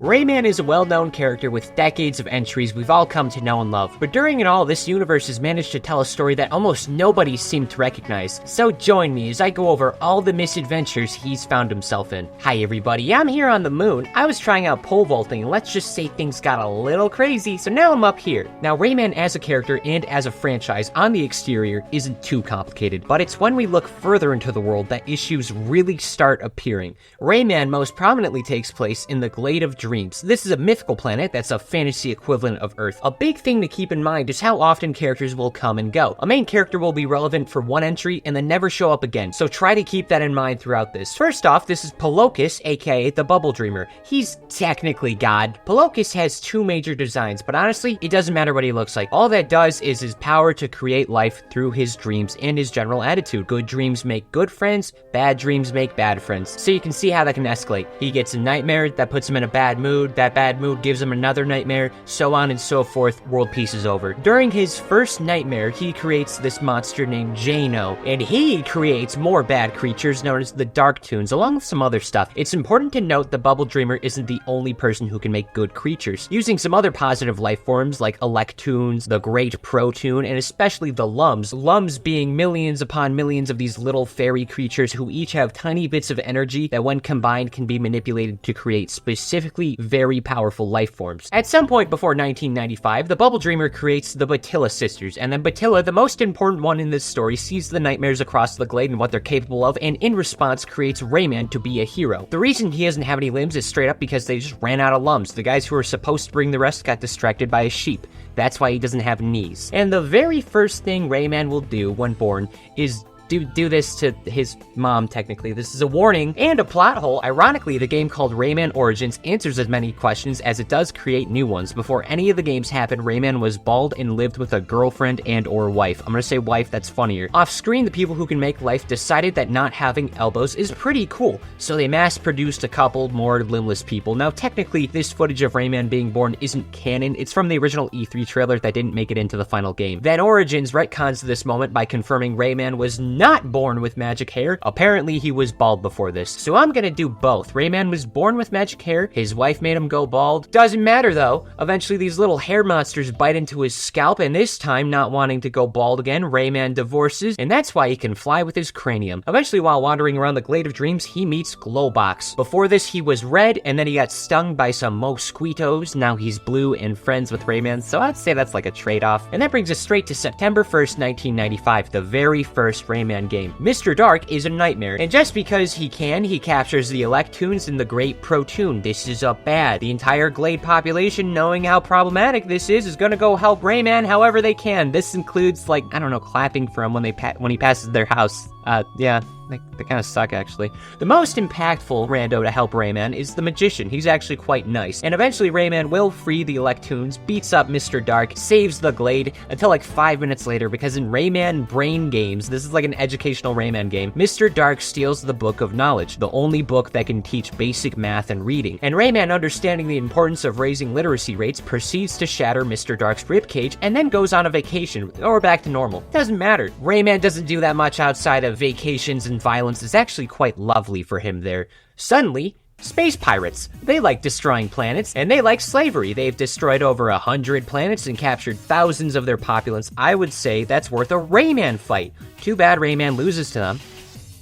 Rayman is a well-known character with decades of entries we've all come to know and love, but during it all, this universe has managed to tell a story that almost nobody seemed to recognize. So join me as I go over all the misadventures he's found himself in. Hi everybody, I'm here on the moon. I was trying out pole vaulting, and let's just say things got a little crazy, so now I'm up here. Now Rayman as a character and as a franchise on the exterior isn't too complicated, but it's when we look further into the world that issues really start appearing. Rayman most prominently takes place in the Glade of Dreams. This is a mythical planet that's a fantasy equivalent of Earth. A big thing to keep in mind is how often characters will come and go. A main character will be relevant for one entry and then never show up again, so try to keep that in mind throughout this. First off, this is Pelocus, aka the Bubble Dreamer. He's technically God. Pelocus has two major designs, but honestly, it doesn't matter what he looks like. All that does is his power to create life through his dreams and his general attitude. Good dreams make good friends, bad dreams make bad friends. So you can see how that can escalate. He gets a nightmare that puts him in a bad mood, that bad mood gives him another nightmare, so on and so forth, world peace is over. During his first nightmare, he creates this monster named Jano, and he creates more bad creatures known as the Dark Toons, along with some other stuff. It's important to note the Bubble Dreamer isn't the only person who can make good creatures. Using some other positive life forms like Electoons, the Great Protoon, and especially the Lums being millions upon millions of these little fairy creatures who each have tiny bits of energy that when combined can be manipulated to create specifically very powerful life forms. At some point before 1995, the Bubble Dreamer creates the Betilla sisters, and then Betilla, the most important one in this story, sees the nightmares across the Glade and what they're capable of, and in response creates Rayman to be a hero. The reason he doesn't have any limbs is straight up because they just ran out of Lums. The guys who were supposed to bring the rest got distracted by a sheep. That's why he doesn't have knees. And the very first thing Rayman will do when born is do this to his mom, technically. This is a warning and a plot hole. Ironically, the game called Rayman Origins answers as many questions as it does create new ones. Before any of the games happened, Rayman was bald and lived with a girlfriend and or wife. I'm gonna say wife, that's funnier. Off screen, the people who can make life decided that not having elbows is pretty cool, so they mass-produced a couple more limbless people. Now, technically, this footage of Rayman being born isn't canon. It's from the original E3 trailer that didn't make it into the final game. Then Origins retcons this moment by confirming Rayman was not born with magic hair. Apparently he was bald before this. So I'm gonna do both. Rayman was born with magic hair, his wife made him go bald. Doesn't matter though. Eventually these little hair monsters bite into his scalp, and this time, not wanting to go bald again, Rayman divorces, and that's why he can fly with his cranium. Eventually, while wandering around the Glade of Dreams, he meets Glowbox. Before this he was red, and then he got stung by some mosquitoes. Now he's blue and friends with Rayman, so I'd say that's like a trade-off. And that brings us straight to September 1st, 1995, the very first Rayman game. Mr. Dark is a nightmare, and just because he captures the Electoons and the Great Protoon. This is a bad. The entire Glade population, knowing how problematic this is gonna go help Rayman however they can. This includes, like, I don't know, clapping for him when he passes their house. Yeah. They kind of suck, actually. The most impactful rando to help Rayman is the Magician. He's actually quite nice. And eventually Rayman will free the Electoons, beats up Mr. Dark, saves the Glade, until like 5 minutes later, because in Rayman Brain Games, this is like an educational Rayman game, Mr. Dark steals the Book of Knowledge, the only book that can teach basic math and reading. And Rayman, understanding the importance of raising literacy rates, proceeds to shatter Mr. Dark's ribcage, and then goes on a vacation, or back to normal. Doesn't matter. Rayman doesn't do that much outside of vacations and violence. Is actually quite lovely for him there. Suddenly, space pirates. They like destroying planets, and they like slavery. They've destroyed over 100 planets and captured thousands of their populace. I would say that's worth a Rayman fight. Too bad Rayman loses to them.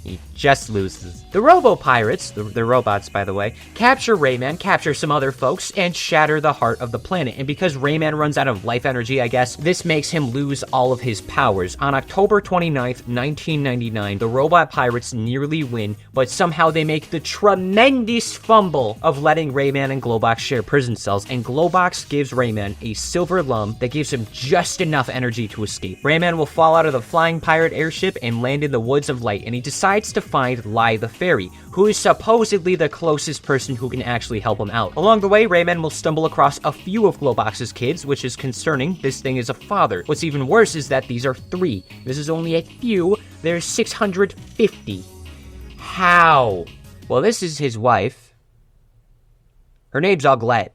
He just loses. The Robo-Pirates, they're robots by the way, capture Rayman, capture some other folks, and shatter the heart of the planet. And because Rayman runs out of life energy, I guess, this makes him lose all of his powers. On October 29th, 1999, the Robot Pirates nearly win, but somehow they make the tremendous fumble of letting Rayman and Glowbox share prison cells, and Glowbox gives Rayman a silver lum that gives him just enough energy to escape. Rayman will fall out of the flying pirate airship and land in the Woods of Light, and he decides to find Lai the Fairy, who is supposedly the closest person who can actually help him out. Along the way, Rayman will stumble across a few of Glowbox's kids, which is concerning. This thing is a father. What's even worse is that these are 3. This is only a few. There's 650. How? Well, this is his wife. Her name's Glade.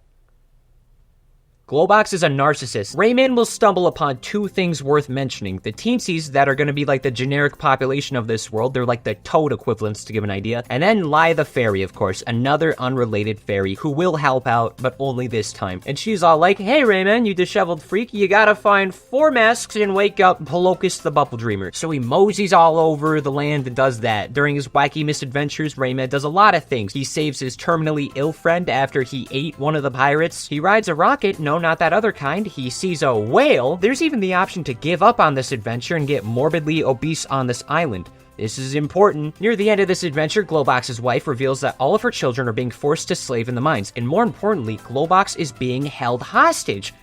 Globox is a narcissist. Rayman will stumble upon two things worth mentioning. The Teensies that are gonna be like the generic population of this world. They're like the toad equivalents, to give an idea. And then Lai the fairy, of course, another unrelated fairy who will help out, but only this time. And she's all like, hey Rayman, you disheveled freak, you gotta find 4 masks and wake up Pelocus the Bubble Dreamer. So he moseys all over the land and does that. During his wacky misadventures, Rayman does a lot of things. He saves his terminally ill friend after he ate one of the pirates. He rides a rocket, no, not that other kind. He sees a whale. There's even the option to give up on this adventure and get morbidly obese on this island. This is important. Near the end of this adventure, Globox's wife reveals that all of her children are being forced to slave in the mines, and more importantly, Globox is being held hostage.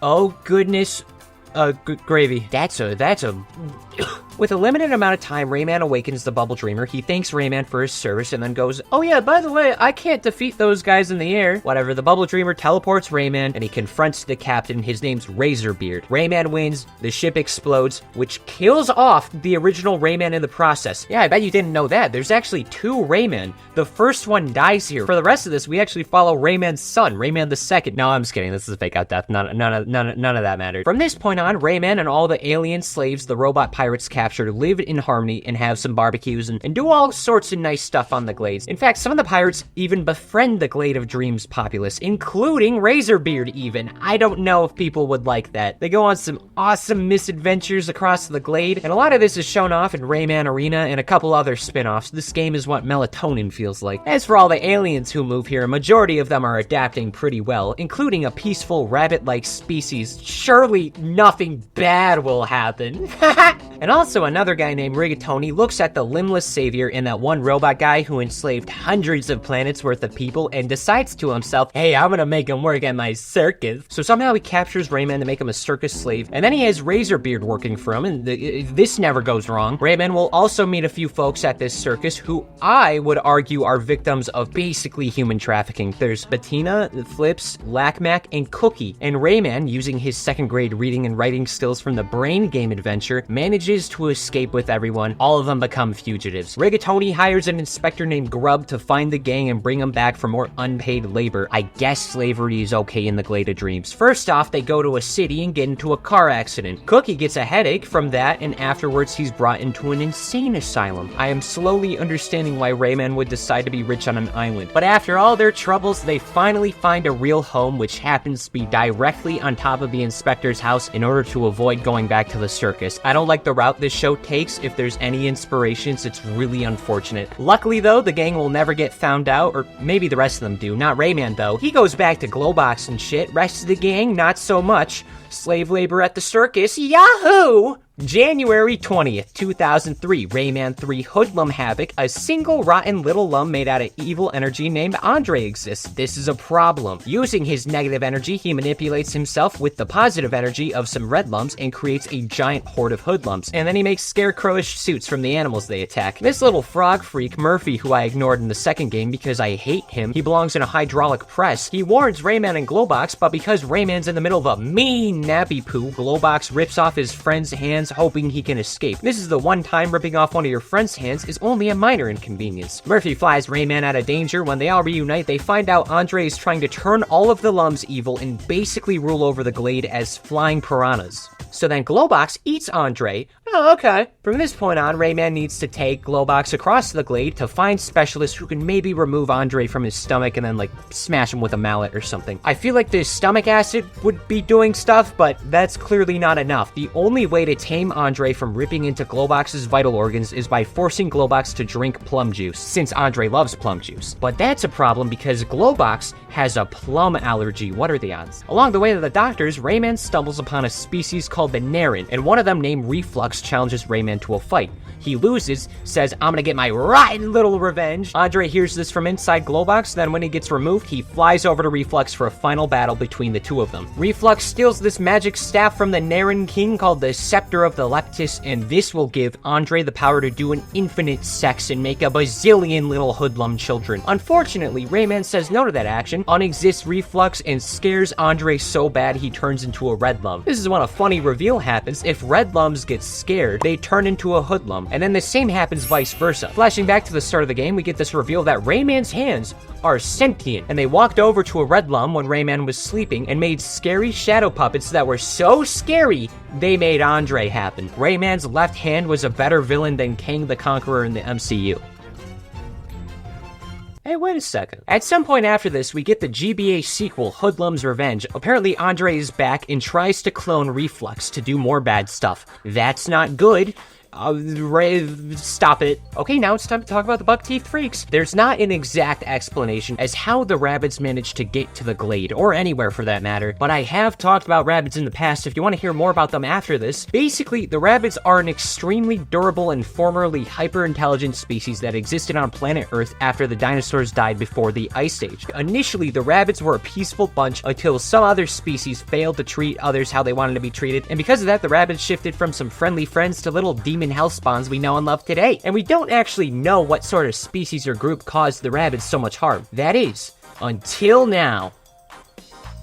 Oh goodness. Gravy. That's a... With a limited amount of time, Rayman awakens the Bubble Dreamer. He thanks Rayman for his service and then goes, oh yeah, by the way, I can't defeat those guys in the air. Whatever, the Bubble Dreamer teleports Rayman and he confronts the captain. His name's Razorbeard. Rayman wins, the ship explodes, which kills off the original Rayman in the process. Yeah, I bet you didn't know that. There's actually 2 Rayman. The first one dies here. For the rest of this, we actually follow Rayman's son, Rayman the Second. No, I'm just kidding. This is a fake out death. None of that mattered. From this point on, Rayman and all the alien slaves the robot pirates captured live in harmony and have some barbecues and do all sorts of nice stuff on the Glades. In fact, some of the pirates even befriend the Glade of Dreams populace, including Razorbeard even. I don't know if people would like that. They go on some awesome misadventures across the Glade, and a lot of this is shown off in Rayman Arena and a couple other spin-offs. This game is what melatonin feels like. As for all the aliens who move here, a majority of them are adapting pretty well, including a peaceful rabbit-like species. Surely nothing bad will happen. And also another guy named Rigatoni looks at the limbless savior and that one robot guy who enslaved hundreds of planets worth of people and decides to himself, hey, I'm gonna make him work at my circus. So somehow he captures Rayman to make him a circus slave, and then he has Razorbeard working for him, and this never goes wrong. Rayman will also meet a few folks at this circus who I would argue are victims of basically human trafficking. There's Betilla, Flips, Lacmac, and Cookie, and Rayman, using his 2nd grade reading and writing skills from the Brain Game adventure, manages to escape with everyone. All of them become fugitives. Rigatoni hires an inspector named Grub to find the gang and bring them back for more unpaid labor. I guess slavery is okay in the Glade of Dreams. First off, they go to a city and get into a car accident. Cookie gets a headache from that, and afterwards he's brought into an insane asylum. I am slowly understanding why Rayman would decide to be rich on an island. But after all their troubles, they finally find a real home, which happens to be directly on top of the inspector's house in order to avoid going back to the circus. I don't like the route this show takes. If there's any inspirations, it's really unfortunate. Luckily though, the gang will never get found out, or maybe the rest of them do. Not Rayman though. He goes back to Globox and shit. Rest of the gang, not so much. Slave labor at the circus, yahoo! January 20th, 2003, Rayman 3 Hoodlum Havoc, a single rotten little lum made out of evil energy named Andre exists. This is a problem. Using his negative energy, he manipulates himself with the positive energy of some red lums and creates a giant horde of hoodlums. And then he makes scarecrowish suits from the animals they attack. This little frog freak, Murphy, who I ignored in the 2nd game because I hate him, he belongs in a hydraulic press. He warns Rayman and Globox, but because Rayman's in the middle of a mean nappy poo, Globox rips off his friend's hands, hoping he can escape. This is the one time ripping off one of your friend's hands is only a minor inconvenience. Murphy flies Rayman out of danger. When they all reunite, they find out Andre is trying to turn all of the lums evil and basically rule over the Glade as flying piranhas. So then Globox eats Andre. Oh, okay. From this point on, Rayman needs to take Globox across the Glade to find specialists who can maybe remove Andre from his stomach and then, like, smash him with a mallet or something. I feel like this stomach acid would be doing stuff, but that's clearly not enough. The only way to tame Andre from ripping into Globox's vital organs is by forcing Globox to drink plum juice, since Andre loves plum juice. But that's a problem because Globox has a plum allergy. What are the odds? Along the way to the doctors, Rayman stumbles upon a species called the Naren, and one of them named Reflux challenges Rayman to a fight. He loses, says, I'm gonna get my rotten little revenge. Andre hears this from inside Globox, then when he gets removed, he flies over to Reflux for a final battle between the two of them. Reflux steals this magic staff from the Naren King called the Scepter of the Leptis, and this will give Andre the power to do an infinite sex and make a bazillion little hoodlum children. Unfortunately, Rayman says no to that action, unexists Reflux, and scares Andre so bad he turns into a red lum. This is when a funny reveal happens. If red lums get scared scared, they turn into a hoodlum. And then the same happens vice versa. Flashing back to the start of the game, we get this reveal that Rayman's hands are sentient, and they walked over to a Redlum when Rayman was sleeping and made scary shadow puppets that were so scary, they made Andre happen. Rayman's left hand was a better villain than Kang the Conqueror in the MCU. Hey, wait a second. At some point after this, we get the GBA sequel, Hoodlum's Revenge. Apparently, Andre is back and tries to clone Reflux to do more bad stuff. That's not good. Stop it. Okay, now it's time to talk about the buck teeth freaks. There's not an exact explanation as how the Rabbids managed to get to the Glade, or anywhere for that matter, but I have talked about Rabbids in the past if you want to hear more about them after this. Basically, the Rabbids are an extremely durable and formerly hyper-intelligent species that existed on planet Earth after the dinosaurs died before the Ice Age. Initially, the Rabbids were a peaceful bunch until some other species failed to treat others how they wanted to be treated, and because of that, the Rabbids shifted from some friendly friends to little demon hell spawns we know and love today. And we don't actually know what sort of species or group caused the Rabbids so much harm. That is, until now.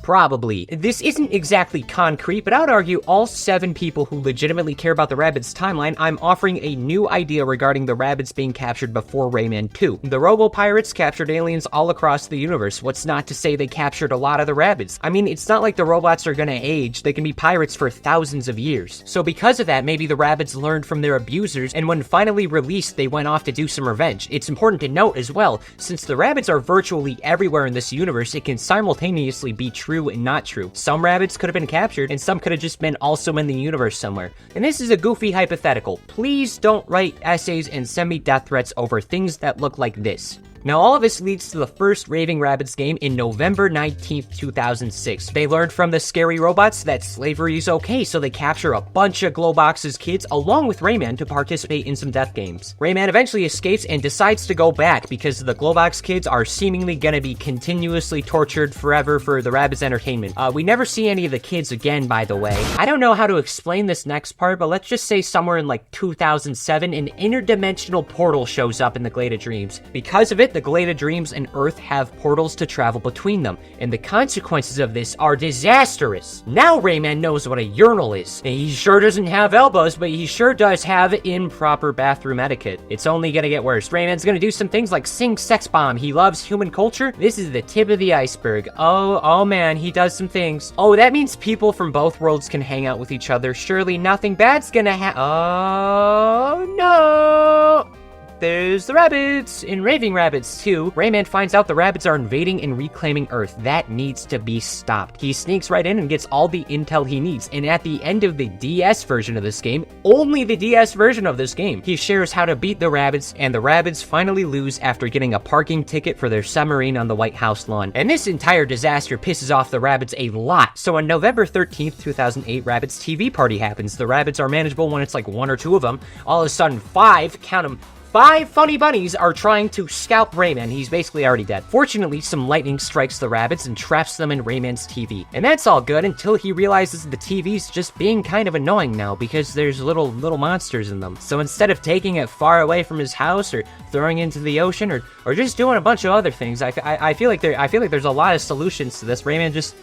Probably. This isn't exactly concrete, but I would argue all 7 people who legitimately care about the Rabbids timeline, I'm offering a new idea regarding the Rabbids being captured before Rayman 2. The Robo-Pirates captured aliens all across the universe. What's not to say they captured a lot of the Rabbids? I mean, it's not like the robots are gonna age. They can be pirates for thousands of years. So because of that, maybe the Rabbids learned from their abusers, and when finally released, they went off to do some revenge. It's important to note as well, since the Rabbids are virtually everywhere in this universe, it can simultaneously be true and not true. Some Rabbids could have been captured, and some could have just been also in the universe somewhere. And this is a goofy hypothetical. Please don't write essays and send me death threats over things that look like this. Now, all of this leads to the first Raving Rabbids game in November 19th, 2006. They learned from the scary robots that slavery is okay, so they capture a bunch of Glowbox's kids along with Rayman to participate in some death games. Rayman eventually escapes and decides to go back because the Glowbox kids are seemingly gonna be continuously tortured forever for the Rabbids' entertainment. We never see any of the kids again, by the way. I don't know how to explain this next part, but let's just say somewhere in like 2007, an interdimensional portal shows up in the Glade of Dreams. Because of it, the Glade of Dreams and Earth have portals to travel between them, and the consequences of this are disastrous. Now Rayman knows what a urinal is. And he sure doesn't have elbows, but he sure does have improper bathroom etiquette. It's only gonna get worse. Rayman's gonna do some things like sing Sex Bomb. He loves human culture. This is the tip of the iceberg. Oh man, he does some things. Oh, that means people from both worlds can hang out with each other. Surely nothing bad's gonna happen. Oh no! There's the Rabbids! In Raving Rabbids 2, Rayman finds out the Rabbids are invading and reclaiming Earth. That needs to be stopped. He sneaks right in and gets all the intel he needs, and at the end of the DS version of this game, only the DS version of this game, he shares how to beat the Rabbids, and the Rabbids finally lose after getting a parking ticket for their submarine on the White House lawn. And this entire disaster pisses off the Rabbids a lot, so on November 13th, 2008, Rabbids TV party happens. The Rabbids are manageable when it's like 1 or 2 of them. All of a sudden, 5, count them, 5 funny bunnies are trying to scalp Rayman. He's basically already dead. Fortunately, some lightning strikes the Rabbids and traps them in Rayman's TV. And that's all good until he realizes the TV's just being kind of annoying now because there's little monsters in them. So instead of taking it far away from his house or throwing it into the ocean or just doing a bunch of other things, I feel like there's a lot of solutions to this. Rayman just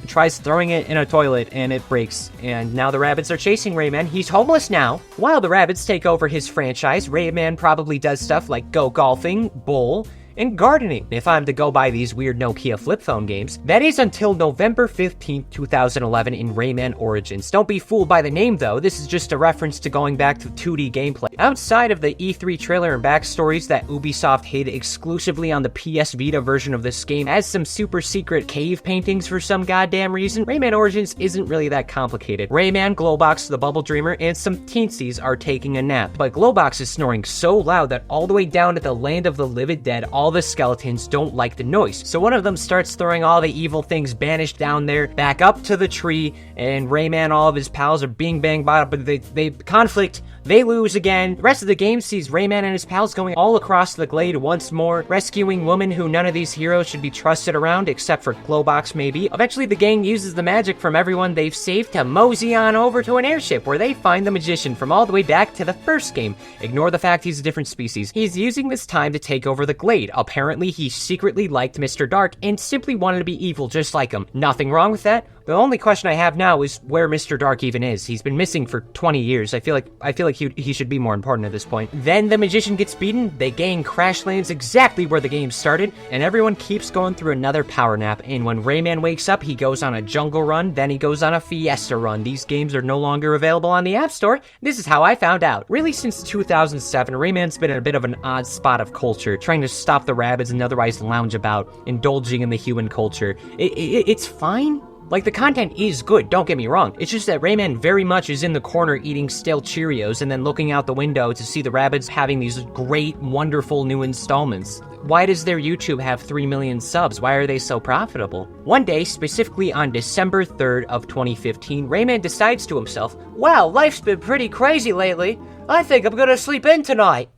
tries throwing it in a toilet and it breaks, and now the Rabbids are chasing Rayman. He's homeless now. While the Rabbids take over his franchise, Rayman probably does stuff like go golfing, bowl, and gardening, if I'm to go by these weird Nokia flip phone games. That is until November 15th, 2011 in Rayman Origins. Don't be fooled by the name though, this is just a reference to going back to 2D gameplay. Outside of the E3 trailer and backstories that Ubisoft hid exclusively on the PS Vita version of this game as some super secret cave paintings for some goddamn reason, Rayman Origins isn't really that complicated. Rayman, Glowbox, the Bubble Dreamer, and some Teensies are taking a nap, but Glowbox is snoring so loud that all the way down at the land of the Livid Dead, all the skeletons don't like the noise. So one of them starts throwing all the evil things banished down there back up to the tree, and Rayman, all of his pals are being banged by it, but they conflict. They lose again. The rest of the game sees Rayman and his pals going all across the Glade once more, rescuing women who none of these heroes should be trusted around, except for Glowbox maybe. Eventually, the gang uses the magic from everyone they've saved to mosey on over to an airship, where they find the magician from all the way back to the first game. Ignore the fact he's a different species. He's using this time to take over the Glade. Apparently, he secretly liked Mr. Dark and simply wanted to be evil just like him. Nothing wrong with that. The only question I have now is where Mr. Dark even is. He's been missing for 20 years. I feel like he should be more important at this point. Then the magician gets beaten, the gang crash lands exactly where the game started, and everyone keeps going through another power nap. And when Rayman wakes up, he goes on a jungle run, then he goes on a fiesta run. These games are no longer available on the App Store. This is how I found out. Really, since 2007, Rayman's been in a bit of an odd spot of culture, trying to stop the Rabbids and otherwise lounge about, indulging in the human culture. It's fine. Like, the content is good, don't get me wrong. It's just that Rayman very much is in the corner eating stale Cheerios and then looking out the window to see the Rabbids having these great, wonderful new installments. Why does their YouTube have 3 million subs? Why are they so profitable? One day, specifically on December 3rd of 2015, Rayman decides to himself, "Wow, life's been pretty crazy lately. I think I'm gonna sleep in tonight."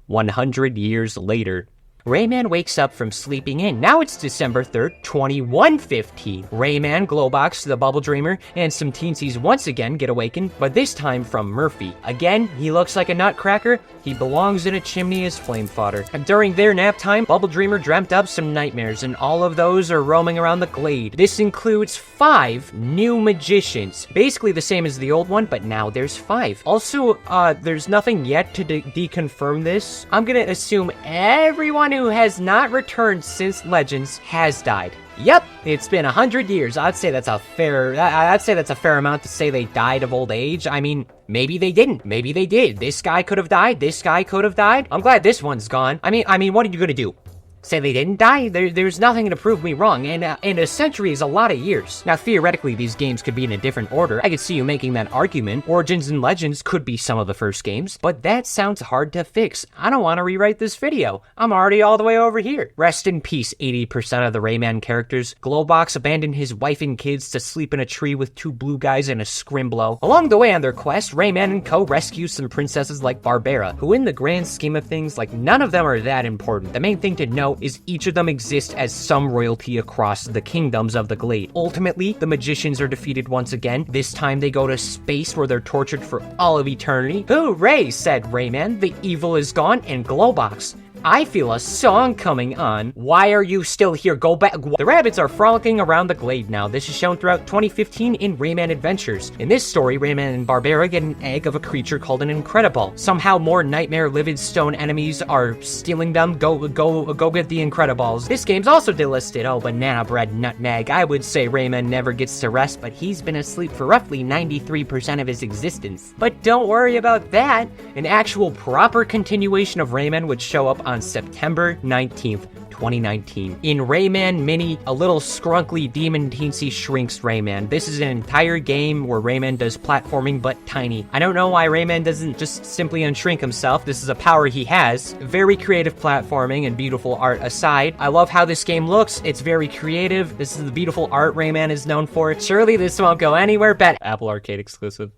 100 years later, Rayman wakes up from sleeping in. Now it's December 3rd, 2115. Rayman, Glowbox, the Bubble Dreamer, and some Teensies once again get awakened, but this time from Murphy. Again, he looks like a nutcracker. He belongs in a chimney as flame fodder. And during their nap time, Bubble Dreamer dreamt up some nightmares, and all of those are roaming around the Glade. This includes 5 new magicians. Basically the same as the old one, but now there's 5. Also, there's nothing yet to deconfirm this. I'm gonna assume everyone who has not returned since Legends has died. Yep, it's been 100 years. I'd say that's a fair amount to say they died of old age. I mean, maybe they didn't. Maybe they did. This guy could have died. This guy could have died. I'm glad this one's gone. I mean, what are you gonna do? Say they didn't die? There's nothing to prove me wrong, and a century is a lot of years. Now, theoretically, these games could be in a different order. I could see you making that argument. Origins and Legends could be some of the first games, but that sounds hard to fix. I don't want to rewrite this video. I'm already all the way over here. Rest in peace, 80% of the Rayman characters. Glowbox abandoned his wife and kids to sleep in a tree with 2 blue guys and a scrimblow. Along the way on their quest, Rayman and co rescue some princesses like Barbara, who in the grand scheme of things, like, none of them are that important. The main thing to know is each of them exist as some royalty across the kingdoms of the Glade. Ultimately, the magicians are defeated once again. This time they go to space where they're tortured for all of eternity. "Hooray," said Rayman, "the evil is gone," and Glowbox, "I feel a song coming on. Why are you still here? Go back." The Rabbids are frolicking around the Glade now. This is shown throughout 2015 in Rayman Adventures. In this story, Rayman and Barbara get an egg of a creature called an Incredible. Somehow more nightmare Livid stone enemies are stealing them. Go get the Incredibles. This game's also delisted. Oh, banana bread nutmeg. I would say Rayman never gets to rest, but he's been asleep for roughly 93% of his existence. But don't worry about that. An actual proper continuation of Rayman would show up on September 19th, 2019. In Rayman Mini, a little scrunkly demon Teensie shrinks Rayman. This is an entire game where Rayman does platforming, but tiny. I don't know why Rayman doesn't just simply unshrink himself. This is a power he has. Very creative platforming and beautiful art aside. I love how this game looks. It's very creative. This is the beautiful art Rayman is known for. Surely this won't go anywhere but Apple Arcade exclusive.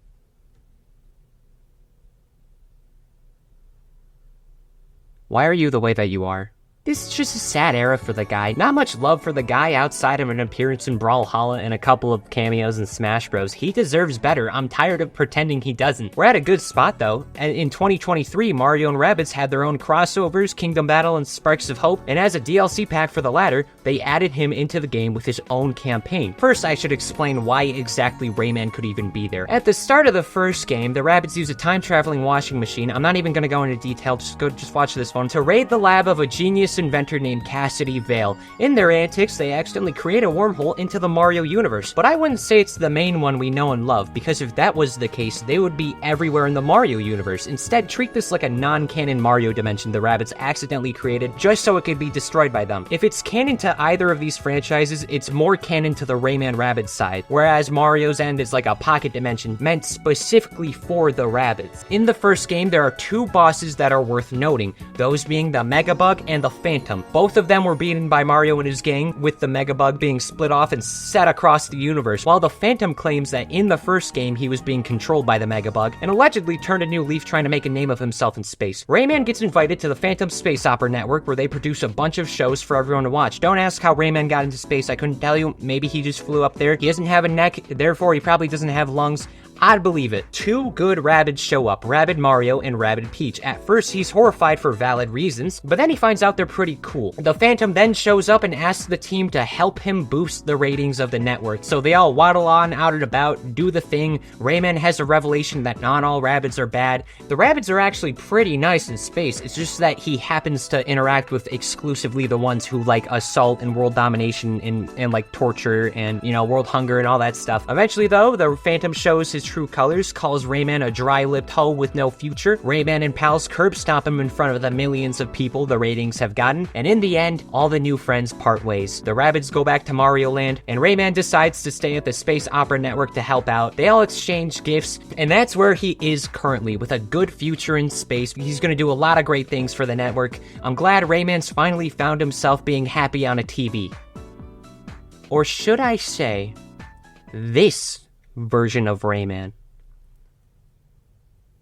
Why are you the way that you are? This is just a sad era for the guy. Not much love for the guy outside of an appearance in Brawlhalla and a couple of cameos in Smash Bros. He deserves better. I'm tired of pretending he doesn't. We're at a good spot though. In 2023, Mario and Rabbids had their own crossovers, Kingdom Battle and Sparks of Hope, and as a DLC pack for the latter, they added him into the game with his own campaign. First, I should explain why exactly Rayman could even be there. At the start of the first game, the Rabbids use a time-traveling washing machine. I'm not even gonna go into detail, just watch this one, to raid the lab of a genius inventor named Cassidy Vale. In their antics, they accidentally create a wormhole into the Mario universe, but I wouldn't say it's the main one we know and love, because if that was the case, they would be everywhere in the Mario universe. Instead, treat this like a non-canon Mario dimension the Rabbids accidentally created just so it could be destroyed by them. If it's canon to either of these franchises, it's more canon to the Rayman Rabbids side, whereas Mario's End is like a pocket dimension meant specifically for the Rabbids. In the first game, there are 2 bosses that are worth noting, those being the Megabug and the Phantom. Both of them were beaten by Mario and his gang, with the Megabug being split off and set across the universe, while the Phantom claims that in the first game he was being controlled by the Megabug, and allegedly turned a new leaf trying to make a name of himself in space. Rayman gets invited to the Phantom Space Opera Network, where they produce a bunch of shows for everyone to watch. Don't ask how Rayman got into space, I couldn't tell you. Maybe he just flew up there. He doesn't have a neck, therefore he probably doesn't have lungs. I'd believe it. 2 good Rabbids show up, Rabbid Mario and Rabbid Peach. At first, he's horrified for valid reasons, but then he finds out they're pretty cool. The Phantom then shows up and asks the team to help him boost the ratings of the network. So they all waddle on out and about, do the thing. Rayman has a revelation that not all Rabbids are bad. The Rabbids are actually pretty nice in space. It's just that he happens to interact with exclusively the ones who like assault and world domination and like torture and, you know, world hunger and all that stuff. Eventually though, the Phantom shows his true colors, calls Rayman a dry-lipped hoe with no future. Rayman and pals curb stomp him in front of the millions of people the ratings have gotten, and in the end, all the new friends part ways. The Rabbids go back to Mario Land, and Rayman decides to stay at the Space Opera Network to help out. They all exchange gifts, and that's where he is currently, with a good future in space. He's gonna do a lot of great things for the network. I'm glad Rayman's finally found himself being happy on a TV. Or should I say, this version of Rayman.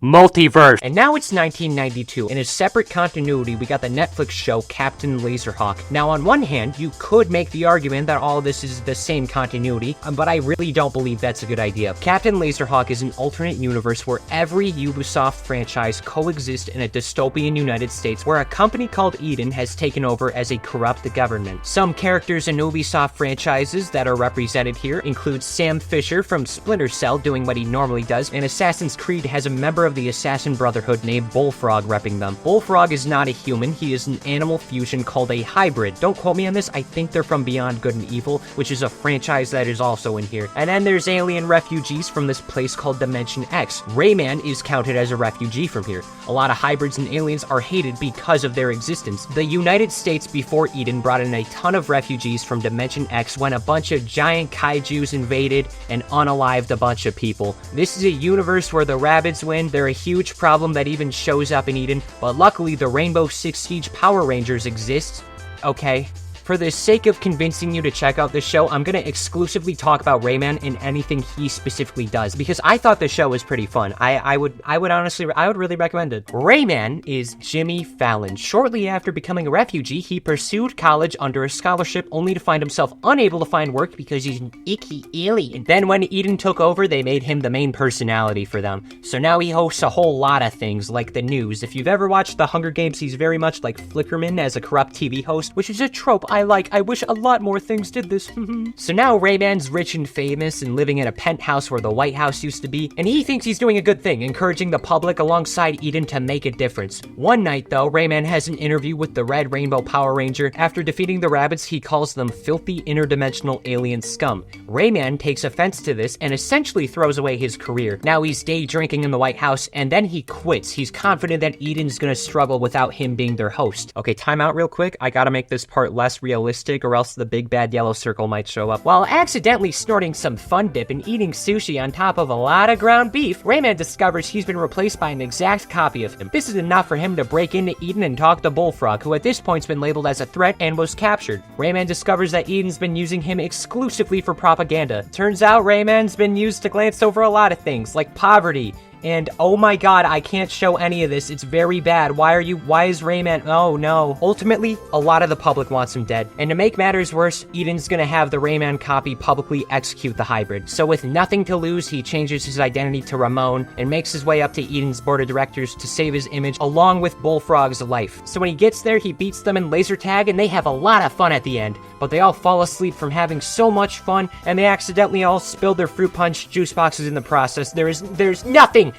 Multiverse. And now it's 1992. In a separate continuity, we got the Netflix show Captain Lazerhawk. Now, on one hand, you could make the argument that all this is the same continuity, but I really don't believe that's a good idea. Captain Lazerhawk is an alternate universe where every Ubisoft franchise coexists in a dystopian United States where a company called Eden has taken over as a corrupt government. Some characters in Ubisoft franchises that are represented here include Sam Fisher from Splinter Cell doing what he normally does, and Assassin's Creed has a member of the Assassin Brotherhood named Bullfrog repping them. Bullfrog is not a human, he is an animal fusion called a hybrid. Don't quote me on this, I think they're from Beyond Good and Evil, which is a franchise that is also in here. And then there's alien refugees from this place called Dimension X. Rayman is counted as a refugee from here. A lot of hybrids and aliens are hated because of their existence. The United States before Eden brought in a ton of refugees from Dimension X when a bunch of giant kaijus invaded and unalived a bunch of people. This is a universe where the Rabbids win. They're a huge problem that even shows up in Eden, but luckily the Rainbow Six Siege Power Rangers exist. Okay. For the sake of convincing you to check out this show, I'm gonna exclusively talk about Rayman and anything he specifically does, because I thought the show was pretty fun. I would really recommend it. Rayman is Jimmy Fallon. Shortly after becoming a refugee, he pursued college under a scholarship only to find himself unable to find work because he's an icky alien. Then when Eden took over, they made him the main personality for them. So now he hosts a whole lot of things, like the news. If you've ever watched The Hunger Games, he's very much like Flickerman as a corrupt TV host, which is a trope I like. I wish a lot more things did this. So now Rayman's rich and famous and living in a penthouse where the White House used to be, and he thinks he's doing a good thing, encouraging the public alongside Eden to make a difference. One night, though, Rayman has an interview with the Red Rainbow Power Ranger. After defeating the Rabbids, he calls them filthy interdimensional alien scum. Rayman takes offense to this and essentially throws away his career. Now he's day drinking in the White House, and then he quits. He's confident that Eden's gonna struggle without him being their host. Okay, time out real quick. I gotta make this part less realistic or else the big bad yellow circle might show up. While accidentally snorting some fun dip and eating sushi on top of a lot of ground beef, Rayman discovers he's been replaced by an exact copy of him. This is enough for him to break into Eden and talk to Bullfrog, who at this point's been labeled as a threat and was captured. Rayman discovers that Eden's been using him exclusively for propaganda. Turns out Rayman's been used to glance over a lot of things, like poverty, and oh my god, I can't show any of this. It's very bad. Why is Rayman? Oh no. Ultimately, a lot of the public wants him dead. And to make matters worse, Eden's gonna have the Rayman copy publicly execute the hybrid. So with nothing to lose, he changes his identity to Ramon and makes his way up to Eden's board of directors to save his image along with Bullfrog's life. So when he gets there, he beats them in laser tag and they have a lot of fun at the end. But they all fall asleep from having so much fun and they accidentally all spill their fruit punch juice boxes in the process. There's nothing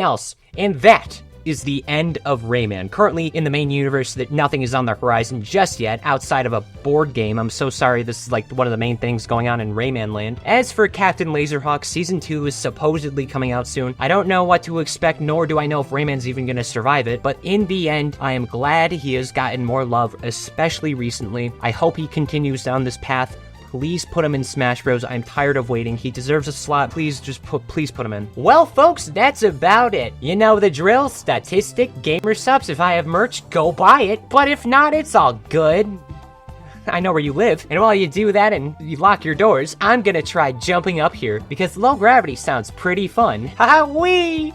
else. And that is the end of Rayman. Currently in the main universe, that nothing is on the horizon just yet outside of a board game. I'm so sorry, this is like one of the main things going on in Rayman land. As for Captain Lazerhawk, Season 2 is supposedly coming out soon. I don't know what to expect, nor do I know if Rayman's even gonna survive it, but in the end, I am glad he has gotten more love, especially recently. I hope he continues down this path. Please put him in Smash Bros. I'm tired of waiting. He deserves a slot. Please put him in. Well, folks, that's about it. You know the drill. Statistic, gamer subs. If I have merch, go buy it. But if not, it's all good. I know where you live. And while you do that and you lock your doors, I'm gonna try jumping up here because low gravity sounds pretty fun. Haha, wee!